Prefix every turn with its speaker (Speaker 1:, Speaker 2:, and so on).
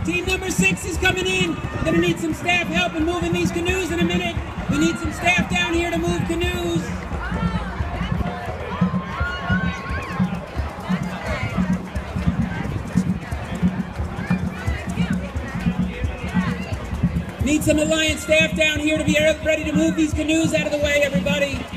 Speaker 1: Team number 6 is coming in. We're gonna need some staff help in moving these canoes in a minute. We need some staff down here to move canoes. Need some Alliance staff down here to be ready to move these canoes out of the way, everybody.